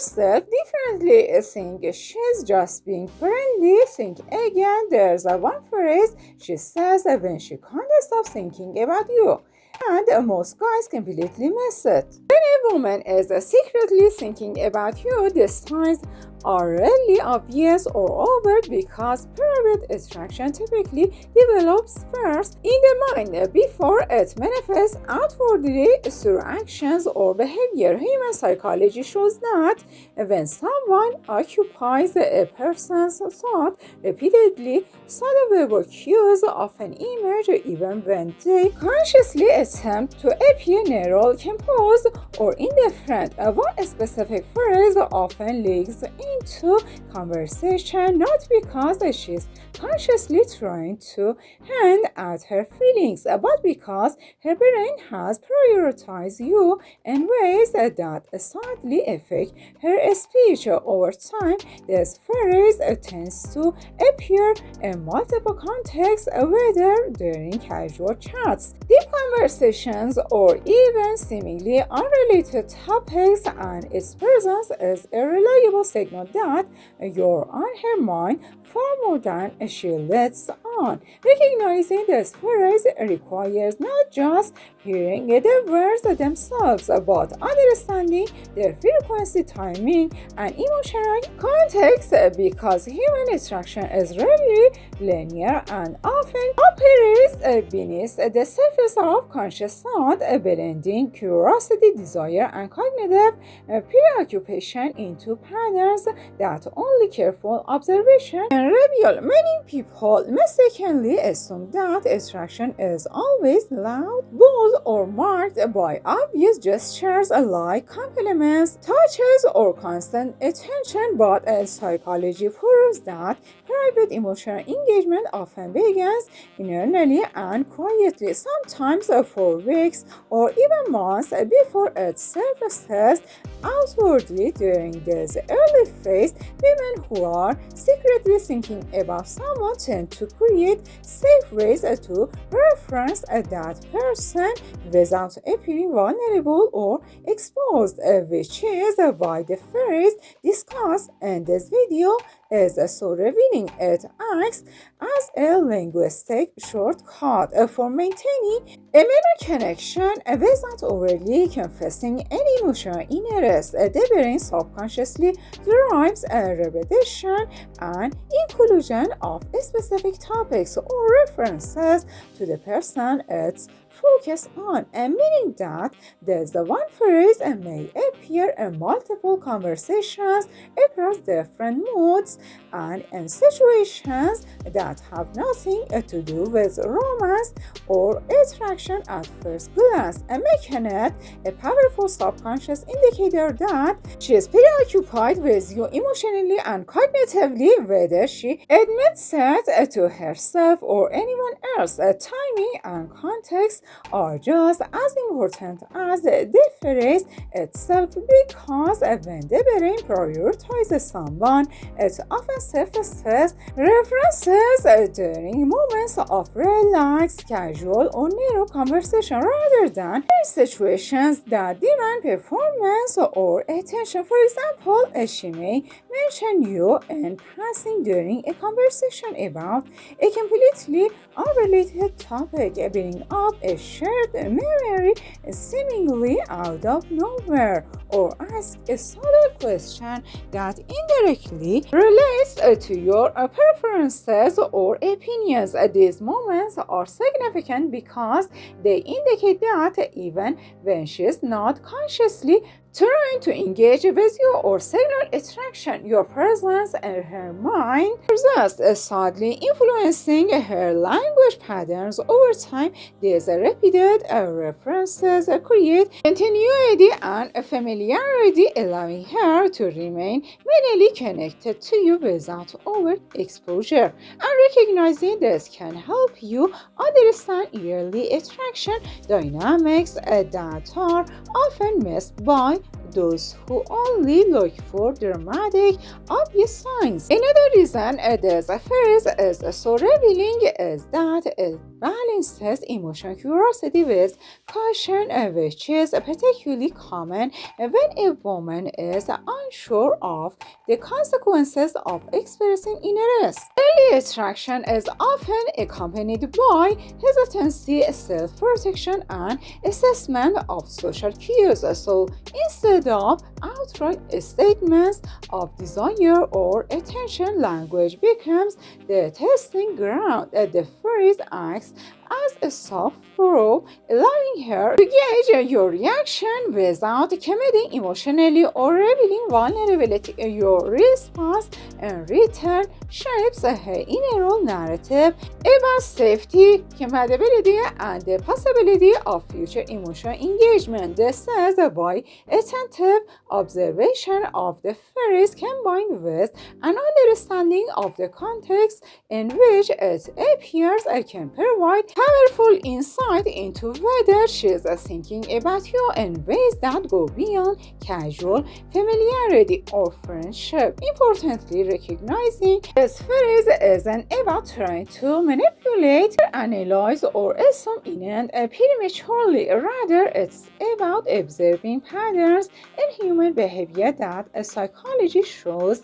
herself differently, think she's just being friendly. Think again, there's a one phrase she says when she can't stop thinking about you. And most guys completely miss it. When a woman is secretly thinking about you, the signs are rarely obvious or overt because private attraction typically develops first in the mind before it manifests outwardly through actions or behavior. Human psychology shows that when someone occupies a person's thought repeatedly, subtle cues often emerge even when they consciously attempt to appear neural, composed, or indifferent. One specific phrase often leaks into conversation not because she's consciously trying to hint at her feelings, but because her brain has prioritized you in ways that subtly affect her speech. Over time, this phrase tends to appear in multiple contexts, whether during casual chats, deep conversations, or even seemingly unrelated topics, and its presence is a reliable signal that you're on her mind far more than she lets on. Recognizing this phrase requires not just hearing the words themselves, but understanding their frequency, timing, and emotional context, because human attraction is rarely linear and often operates beneath the surface of conscious thought, blending curiosity, desire, and cognitive preoccupation into patterns that only careful observation can reveal. Many people mistakenly assume that attraction is always loud, bold, or marked by obvious gestures like compliments, touches, or constant attention, but psychology proves that private emotional engagement often begins internally and quietly, sometimes for weeks or even months before it surfaces outwardly. During this early phase, women who are secretly thinking about someone tend to create safe ways to reference that person without appearing vulnerable or exposed, which is why the phrase discussed in this video is so revealing. It acts as a linguistic shortcut for maintaining a mirror connection without overly confessing any emotional interest. The brain subconsciously derives a repetition and inclusion of specific topics or references to the person it's focused on, and meaning that there's the one phrase may appear in multiple conversations across different moods and in situations that have nothing to do with romance or attraction at first glance, and making it a powerful subconscious indicator that she is preoccupied with you emotionally and cognitively, whether she admits it to herself or anyone else. Timing and context are just as important as the phrase itself, because when the brain prioritizes someone, it often surfaces references during moments of relaxed, casual, or narrow conversation rather than in situations that demand performance or attention. For example, she may mention you in passing during a conversation about a completely unrelated topic, bringing up a shared memory seemingly out of nowhere, or ask a subtle question that indirectly relates to your preferences or opinions. These moments are significant because they indicate that even when she is not consciously trying to engage with you or signal attraction, your presence in her mind persists, subtly influencing her language patterns. Over time, these repeated references create continuity and familiarity, allowing her to remain mentally connected to you without overt exposure. And recognizing this can help you understand early attraction dynamics that are often missed by those who only look for dramatic, obvious signs. Another reason this phrase is so revealing is that it balances emotional curiosity with caution, which is particularly common when a woman is unsure of the consequences of expressing interest. Early attraction is often accompanied by hesitancy, self-protection, and assessment of social cues. So instead of outright statements of desire or attention, language becomes the testing ground. The phrase acts as a soft probe, allowing her to gauge your reaction without committing emotionally or revealing vulnerability. Your response in return shapes her inner narrative about safety, compatibility, and the possibility of future emotional engagement. This is by attentive observation of the phrase combined with an understanding of the context in which it appears can provide powerful insight into whether she is thinking about you in ways that go beyond casual familiarity or friendship. Importantly, recognizing this phrase isn't about trying to manipulate, analyze, or assume intent prematurely. Rather, it's about observing patterns in human behavior that psychology shows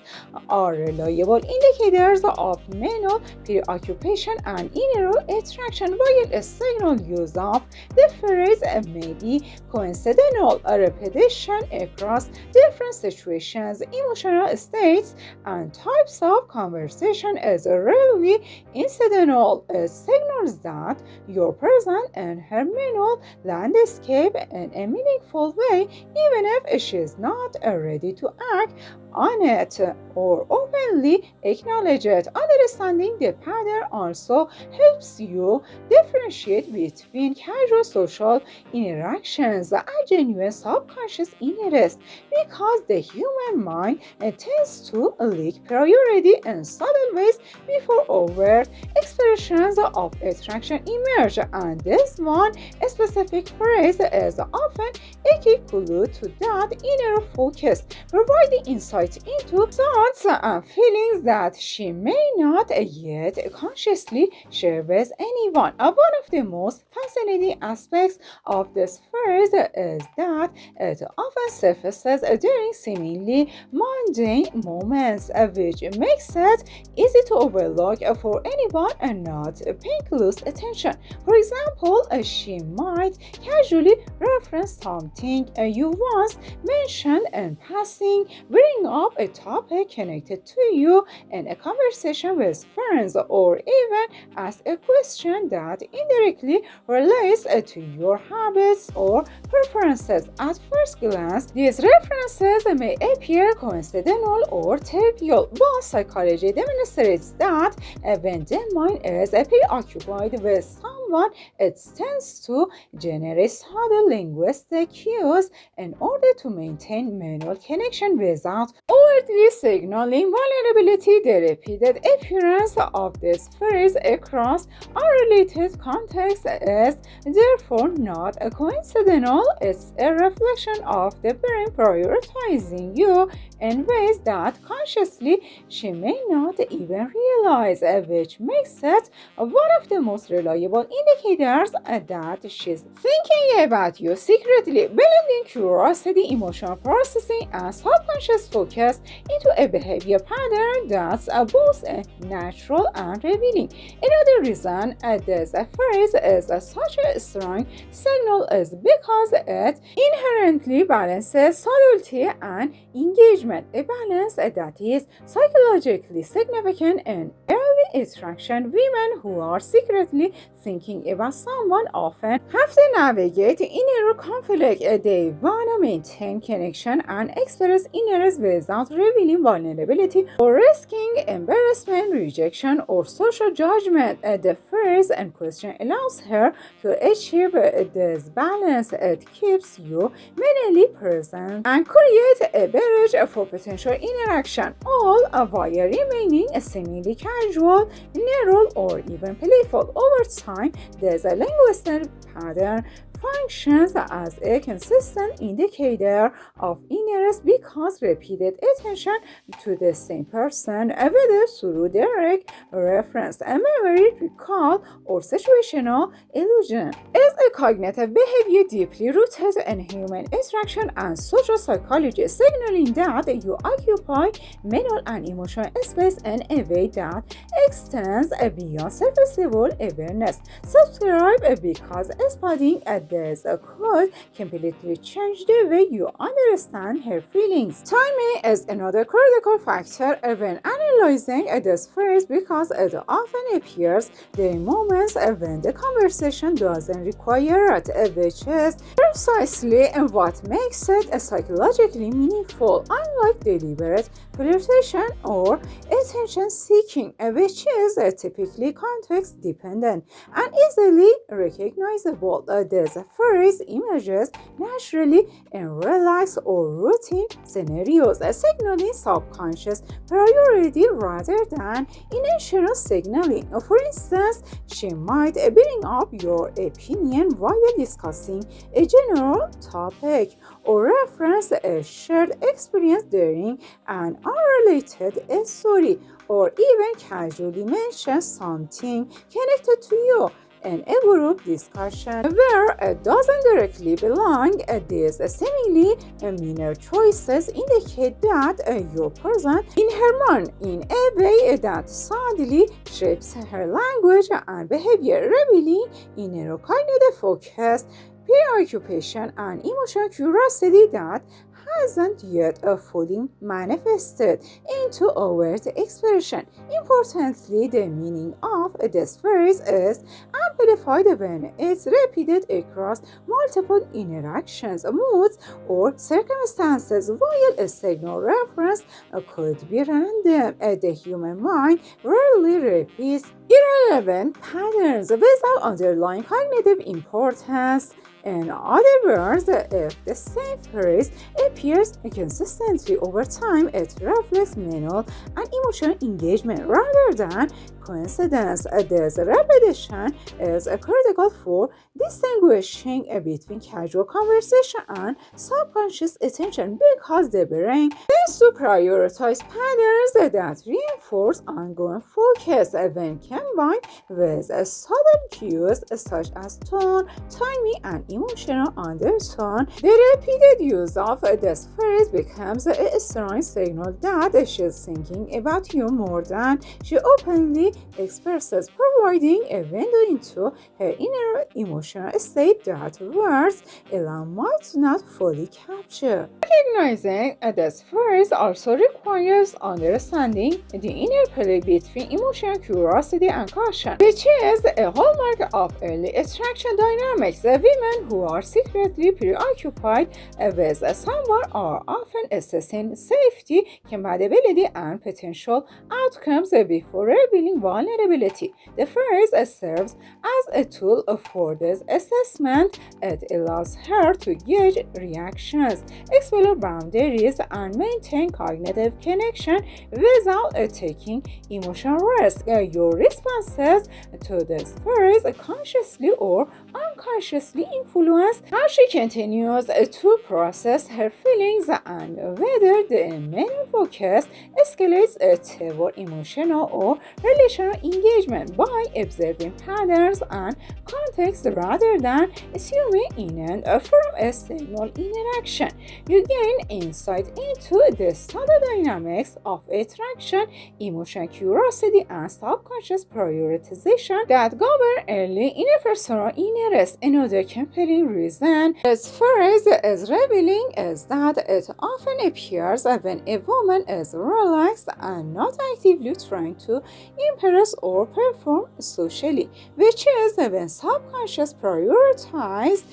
are reliable indicators of mental preoccupation and inner attraction. While a signal use of the phrase may be coincidental, a repetition across different situations, emotional states, and types of conversation is rarely incidental. It signals that you're present in her mental landscape in a meaningful way, even if she's not ready to act on it or openly acknowledge it. Understanding the pattern also helps you differentiate between casual social interactions and genuine subconscious interest, because the human mind tends to lack priority in subtle ways before overt expressions of attraction emerge, and this one specific phrase is often a key clue to that inner focus, providing insight into thoughts and feelings that she may not yet consciously share with anyone. One of the most fascinating aspects of this phrase is that it often surfaces during seemingly mundane moments, which makes it easy to overlook for anyone not paying close attention. For example, she might casually reference something you once mentioned in passing, bring up a topic connected to you in a conversation with friends, or even ask a question that indirectly relates to your habits or preferences. At first glance, these references may appear coincidental or trivial, but psychology demonstrates that when the mind is preoccupied with someone, it tends to generate subtle linguistic cues in order to maintain mental connection without outwardly signaling vulnerability. The repeated appearance of this phrase across unrelated contexts is therefore not a coincidental. It's a reflection of the brain prioritizing you in ways that consciously she may not even realize, which makes it one of the most reliable indicators that she's thinking about you secretly. Blending curiosity, emotional processing, and subconscious focus into a behavior pattern that's both natural and revealing. Another reason this phrase is such a strong signal is because it inherently balances subtlety and engagement, a balance that is psychologically significant in early attraction. Women who are secretly thinking about someone often have to navigate inner conflict. They want to maintain connection and express interest without revealing vulnerability or risking embarrassment, rejection, or social judgment. The phrase in question allows her to achieve this balance. It keeps you mentally present and creates a bridge for potential interaction, all while remaining seemingly casual, neutral, or even playful. Over time, there's a linguistic pattern functions as a consistent indicator of interest because repeated attention to the same person, whether through direct reference, a memory recall, or situational illusion, is a cognitive behavior deeply rooted in human interaction and social psychology, signaling that you occupy mental and emotional space in a way that extends beyond surface level awareness. Subscribe because studying this could completely change the way you understand her feelings. Timing is another critical factor when analyzing this phrase because it often appears during moments when the conversation doesn't require it, which is precisely what makes it psychologically meaningful, unlike deliberate flirtation or attention seeking, which is typically context dependent and easily recognizable. This phrase emerges naturally in relaxed or routine scenarios, signaling subconscious priority rather than intentional signaling. For instance, she might bring up your opinion while discussing a general topic or reference a shared experience during an unrelated story, or even casually mention something connected to you in a group discussion where it doesn't directly belong. These seemingly minor choices indicate that you're present in her mind in a way that subtly shapes her language and behavior, revealing neurocognitive focus, preoccupation, and emotional curiosity that hasn't yet fully manifested into overt expression. Importantly, the meaning of this phrase is amplified when it's repeated across multiple interactions, moods, or circumstances, while a signal reference could be random. The human mind rarely repeats irrelevant patterns without underlying cognitive importance. In other words, if the same phrase appears consistently over time, it reflects mental and emotional engagement rather than coincidence. This repetition is critical for distinguishing between casual conversation and subconscious attention because the brain tends to prioritize patterns that reinforce ongoing focus when combined with subtle cues such as tone, timing, and emotional undertone. The repeated use of this phrase becomes a strong signal that she's thinking about you more than she openly expresses, providing a window into her inner emotional state that words alone might not fully capture. Recognizing this phrase also requires understanding the interplay between emotional curiosity and caution, which is a hallmark of early attraction dynamics. Women who are secretly preoccupied with someone are often assessing safety, compatibility, and potential outcomes before revealing vulnerability. The phrase serves as a tool for this assessment. It allows her to gauge reactions, explore boundaries, and maintain cognitive connection without taking emotional risk. Your responses to this phrase consciously or unconsciously influence how she continues to process her feelings and whether the main focus escalates toward emotional or relational engagement. By observing patterns and context rather than assuming intent from a single interaction, you gain insight into the subtle dynamics of attraction, emotional curiosity, and subconscious prioritization that govern early interpersonal interest. Another compelling reason this phrase is revealing is that it often appears when a woman is relaxed and not actively trying to impress or perform socially, which is when subconscious prioritized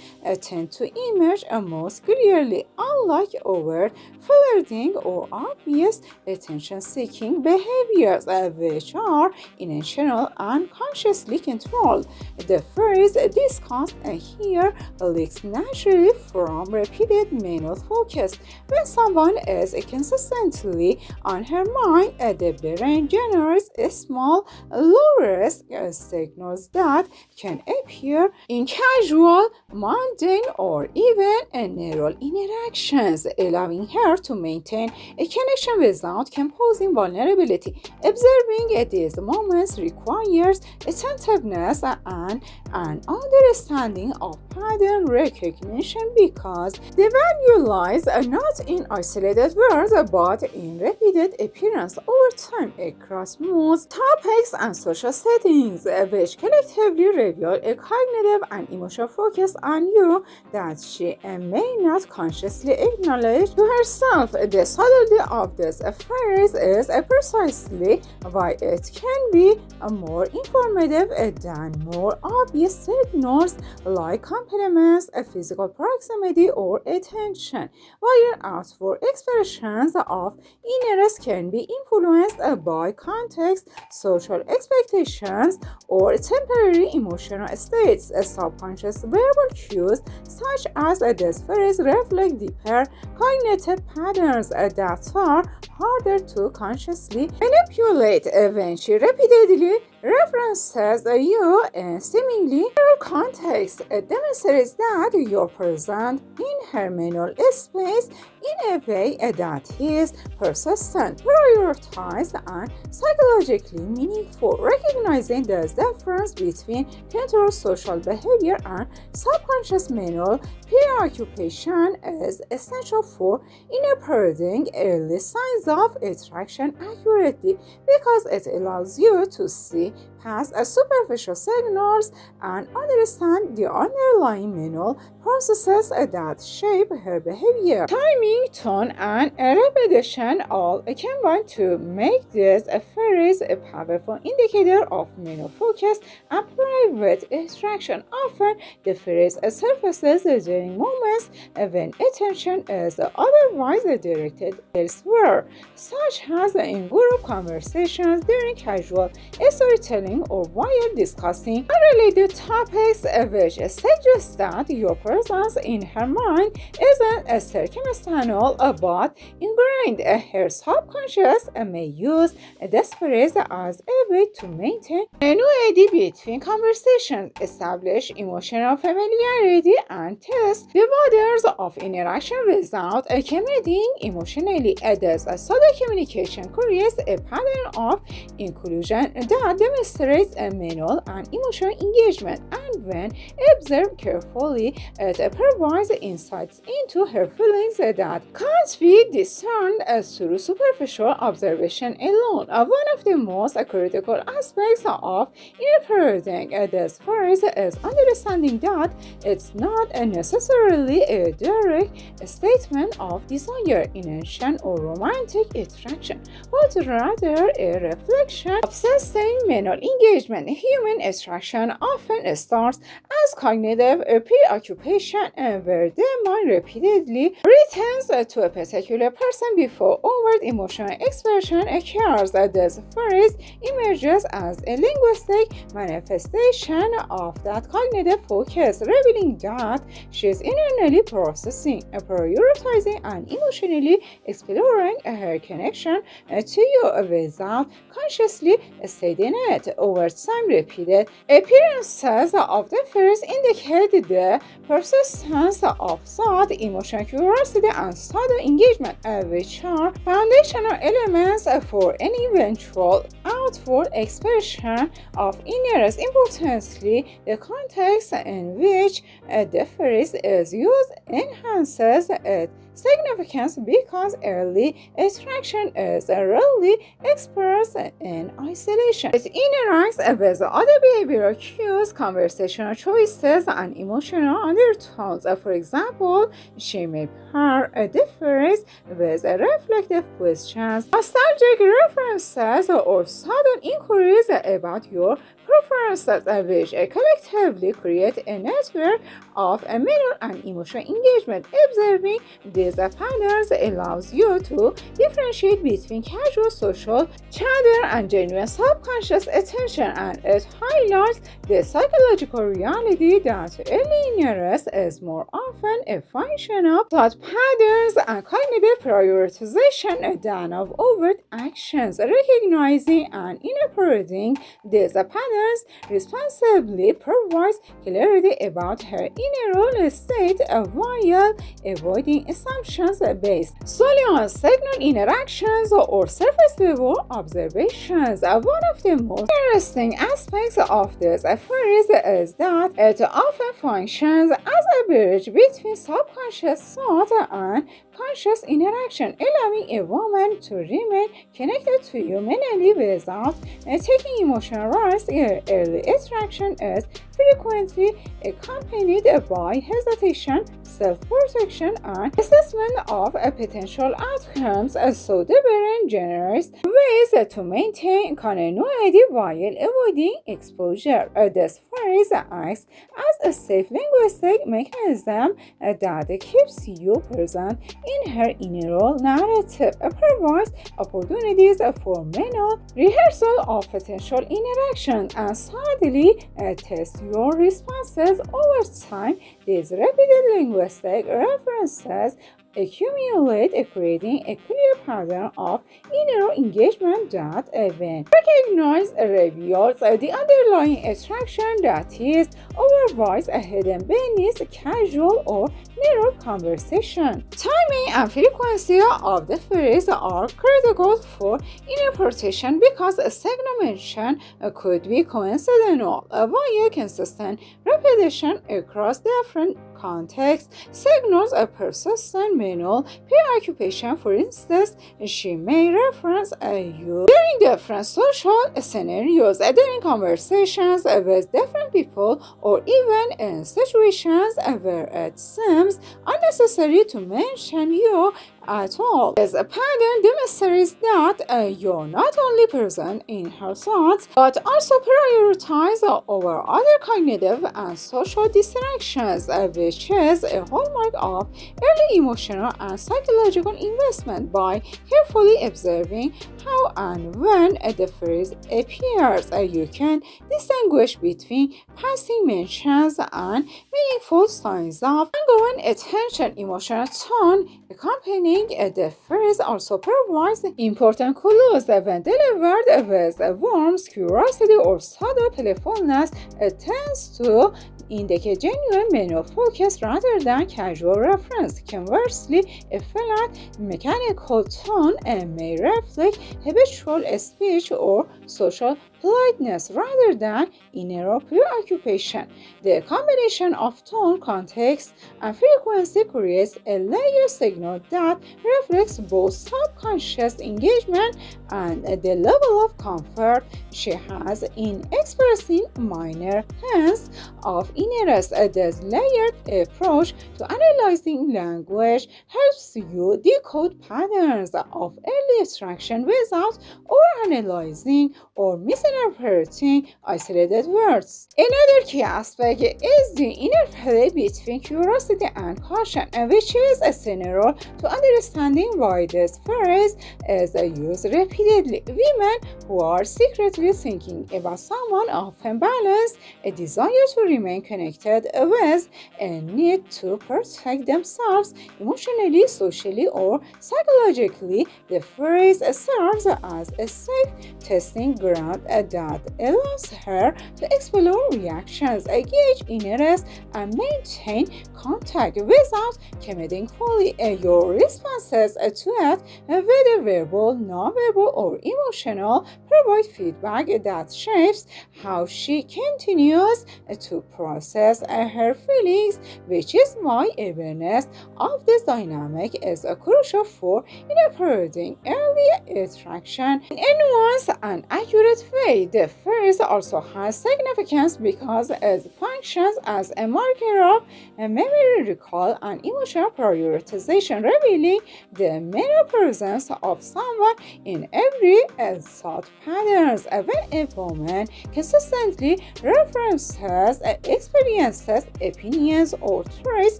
tend to emerge most clearly, unlike overt flirting or obvious attention-seeking behaviors, which are intentional and consciously controlled. The phrase discussed here leaks naturally from repeated mental focus. When someone is consistently on her mind, the brain generates small, low-risk signals that can appear in casual, mundane, or even neural interactions, allowing her to maintain a connection without composing vulnerability. Observing these moments requires attentiveness and an understanding of pattern recognition because the value lies not in isolated words but in repeated appearance over time across moods, topics, and social settings, which collectively reveal a cognitive and emotional focus on you that she may not consciously acknowledge to herself. The subtlety of this phrase is precisely why it can be more informative than more obvious signals like compliments, physical proximity, or attention. While outward expressions of interest can be influenced by context, social expectations, or temporary emotional states, subconscious verbal cues such as this phrase reflect deeper cognitive patterns that are harder to consciously manipulate. When she repeatedly references you in seemingly neural context, it demonstrates that you're present in her mental space in a way that is persistent, prioritized, and psychologically meaningful. Recognizing the difference between controlled social behavior and subconscious mental preoccupation is essential for interpreting early signs of attraction accurately because it allows you to see past superficial signals and understand the underlying mental processes that shape her behavior. Timing, tone, and repetition all combine to make this a phrase a powerful indicator of mental focus and private attraction. Often, the phrase surfaces during moments when attention is otherwise directed elsewhere, such as in group conversations, during casual storytelling, or while discussing unrelated topics, which suggests that your presence in her mind isn't circumstantial but ingrained. Her subconscious may use this phrase as a way to maintain continuity between conversations, establish emotional familiarity, and test the waters of interaction without committing emotionally. This subtle communication creates a pattern of inclusion that demonstrates a mental and emotional engagement, and when observed carefully, it provides insights into her feelings that can't be discerned through superficial observation alone. One of the most critical aspects of interpreting this phrase is understanding that it's not necessarily a direct statement of desire, intention, or romantic attraction, but rather a reflection of sustained mental engagement. Human attraction often starts as cognitive preoccupation, where the mind repeatedly returns to a particular person before overt emotional expression occurs. This phrase emerges as a linguistic manifestation of that cognitive focus, revealing that she is internally processing, prioritizing, and emotionally exploring her connection to you without consciously stating it. Over time, repeated appearances of the phrase indicate the persistence of thought, emotional curiosity, and subtle engagement, which are foundational elements for any eventual outward expression of interest. Importantly, the context in which the phrase is used enhances its significance because early attraction is rarely expressed in isolation. It interacts with other behavioral cues, conversational choices, and emotional undertones. For example, she may pair the phrase with reflective questions, nostalgic references, or sudden inquiries about your preferences, which collectively create a network of mental and emotional engagement. Observing these patterns allows you to differentiate between casual social chatter and genuine subconscious attention, and it highlights the psychological reality that early interest is more often a function of thought patterns and cognitive prioritization than of overt actions. Recognizing and interpreting these patterns responsibly provides clarity about her inner state while avoiding assumptions based solely on signal interactions or surface level observations. One of the most interesting aspects of this phrase is that it often functions as a bridge between subconscious thought and conscious interaction, allowing a woman to remain connected to humanity without taking emotional risks. Early attraction is frequently accompanied by hesitation, self-protection, and assessment of potential outcomes, so the brain generates ways to maintain continuity while avoiding exposure. This phrase acts as a safe linguistic mechanism that keeps you present in her inner narrative, provides opportunities for mental rehearsal of potential interaction, and subtly tests your responses over time. These repeated linguistic references accumulate, creating a clear pattern of inner engagement that, when recognized, reveals the underlying attraction that is otherwise hidden beneath casual or narrow conversation. Timing and frequency of the phrase are critical for interpretation because a signal mention could be coincidental, while consistent repetition across different contexts signals a persistent mental preoccupation. For instance, she may reference you during different social scenarios, during conversations with different people, or even in situations where it seems unnecessary to mention you at all. This pattern demonstrates that you're not only present in her thoughts, but also prioritize over other cognitive and social distractions, which is a hallmark of early emotional and psychological investment. By carefully observing how and when the phrase appears, you can distinguish between passing mentions and meaningful signs of ongoing attention. Emotional tone accompanying the phrase also provides important clues when delivered with warmth, curiosity, or subtle playfulness. It tends to indicate genuine mental focus rather than casual reference. Conversely, a flat, mechanical tone may reflect habitual speech or social politeness rather than inner preoccupation. The combination of tone, context, and frequency creates a layered signal that reflects both subconscious engagement and the level of comfort she has in expressing minor hints of interest. This layered approach to analyzing language helps you decode patterns of early attraction without overanalyzing or misinterpreting isolated words. Another key aspect is the interplay between curiosity and caution, which is essential to understanding why this phrase is used repeatedly. Women who are secretly thinking about someone often balance a desire to remain connected with a need to protect themselves emotionally, socially, or psychologically. The phrase serves as a safe testing ground that allows her to explore reactions, gauge interest, and maintain contact without committing fully. Your responses to it, whether verbal, non-verbal, or emotional, provide feedback that shapes how she continues to process her feelings, which is why awareness of this dynamic is crucial for interpreting early attraction in a nuanced and accurate way. The phrase also has significance because it functions functions as a marker of memory recall and emotional prioritization, revealing the mental presence of someone in every thought patterns. When a woman consistently references experiences, opinions, or traits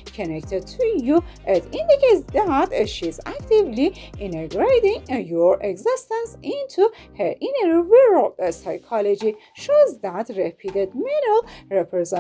connected to you, it indicates that she's actively integrating your existence into her inner world. Psychology shows that repeated mental representation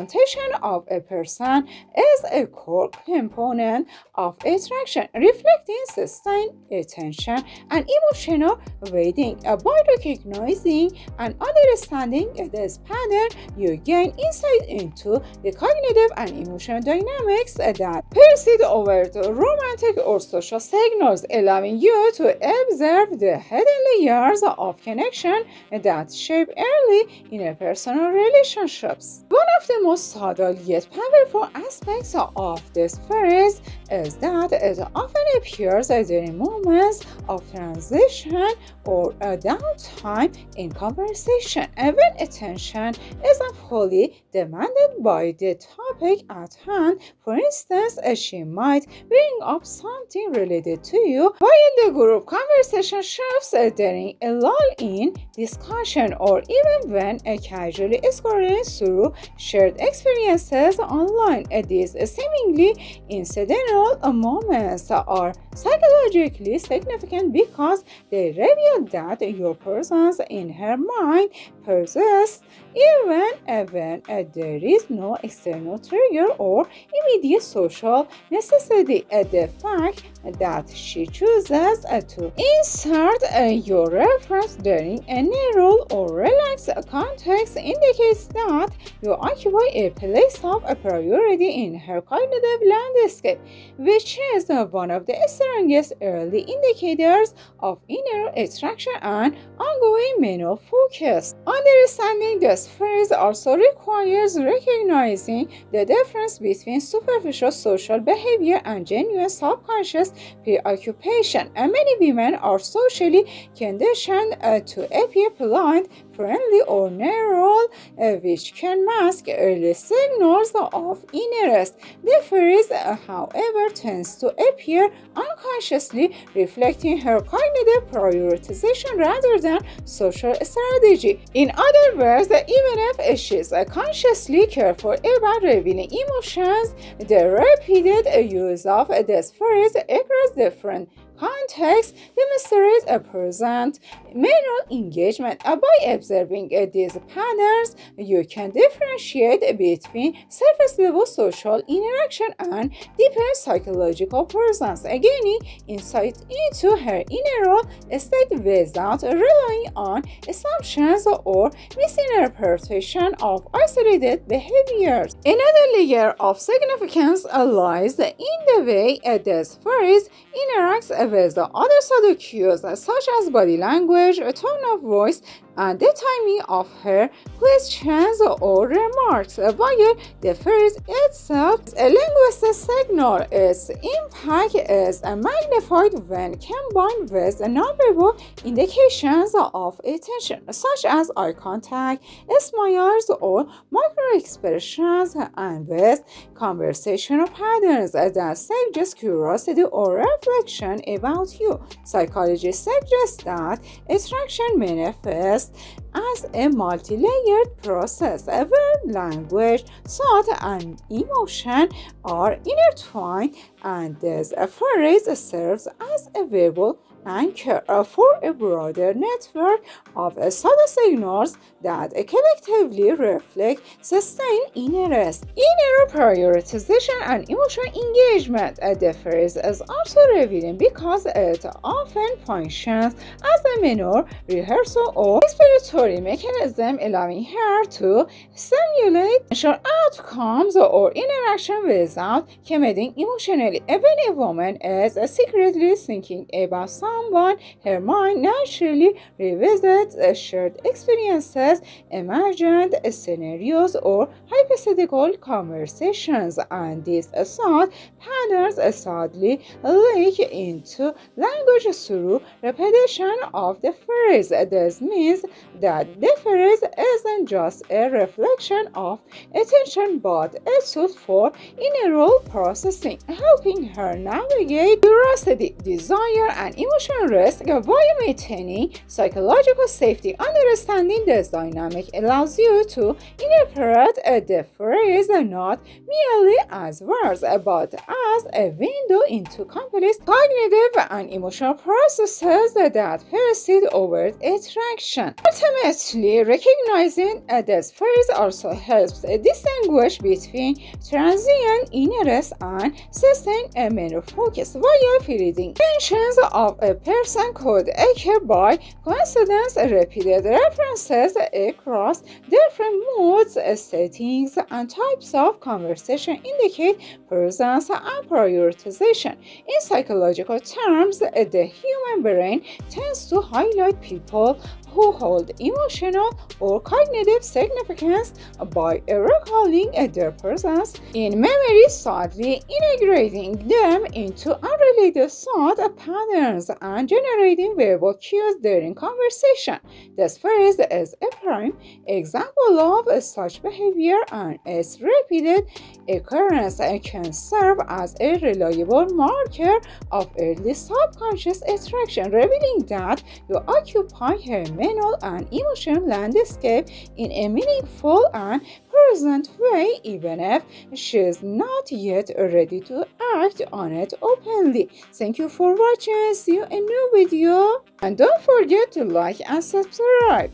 of a person is a core component of attraction, reflecting sustained attention and emotional weighting. By recognizing and understanding this pattern, you gain insight into the cognitive and emotional dynamics that persist over the romantic or social signals, allowing you to observe the hidden layers of connection that shape early interpersonal relationships. One of the most subtle yet powerful aspects of this phrase is that it often appears during moments of transition or downtime in conversation, when attention isn't fully demanded by the topic at hand. For instance, she might bring up something related to you while the group conversation shifts during a lull in discussion, or even when casually scrolling through shared experiences online. These seemingly incidental moments are psychologically significant because they reveal that your presence in her mind persists even when there is no external trigger or immediate social necessity. The fact that she chooses to insert your reference during a neutral or relaxed context indicates that you occupy a place of priority in her cognitive landscape, which is one of the strongest early indicators of inner attraction and ongoing mental focus. Understanding this phrase also requires recognizing the difference between superficial social behavior and genuine subconscious preoccupation. And many women are socially conditioned to appear polite, friendly, or neutral, which can mask early signals of interest. The phrase, however, tends to appear unconsciously, reflecting her cognitive prioritization rather than social strategy. In other words, even if she's consciously careful about revealing emotions, the repeated use of this phrase across different contexts demonstrates a present mental engagement. By observing these patterns, you can differentiate between surface-level social interaction and deeper psychological presence, gaining insight into her inner state without relying on assumptions or misinterpretation of isolated behaviors. Another layer of significance lies in the way this phrase interacts with the other subtle cues such as body language, tone of voice, and the timing of her questions or remarks. While the phrase itself is a linguistic signal, its impact is magnified when combined with nonverbal indications of attention, such as eye contact, smiles, or micro-expressions, and with conversational patterns that suggest curiosity or reflection about you. Psychologists suggest that attraction manifests as a multi-layered process where language, thought, and emotion are intertwined, and this phrase serves as a verbal anchor for a broader network of subtle signals that collectively reflect sustained interest. Inner prioritization and emotional engagement. The phrase is also revealing because it often functions as a mental rehearsal or respiratory mechanism, allowing her to simulate potential outcomes or interaction without committing emotionally. When a woman is secretly thinking about someone, her mind naturally revisits shared experiences, imagined scenarios, or hypothetical conversations, and these thought patterns subtly leak into language through repetition of the phrase. This means that the phrase isn't just a reflection of attention but a tool for neural processing, helping her navigate curiosity, desire, and emotional risk while maintaining psychological safety. Understanding this dynamic allows you to interpret the phrase not merely as words but as a window into complex cognitive and emotional processes that precede overt interaction. Ultimately, recognizing this phrase also helps distinguish between transient interest and sustained mental focus. While fleeting tensions of a person could occur by coincidence, repeated references across different moods, settings, and types of conversation indicate presence and prioritization. In psychological terms, the human brain tends to highlight people who hold emotional or cognitive significance by recalling their presence in memory, subtly integrating them into unrelated thought patterns and generating verbal cues during conversation. This phrase is a prime example of such behavior, and its repeated occurrence can serve as a reliable marker of early subconscious attraction, revealing that you occupy her mental and emotional landscape in a meaningful and present way, even if she is not yet ready to act on it openly. Thank you for watching. See you in a new video, and don't forget to like and subscribe.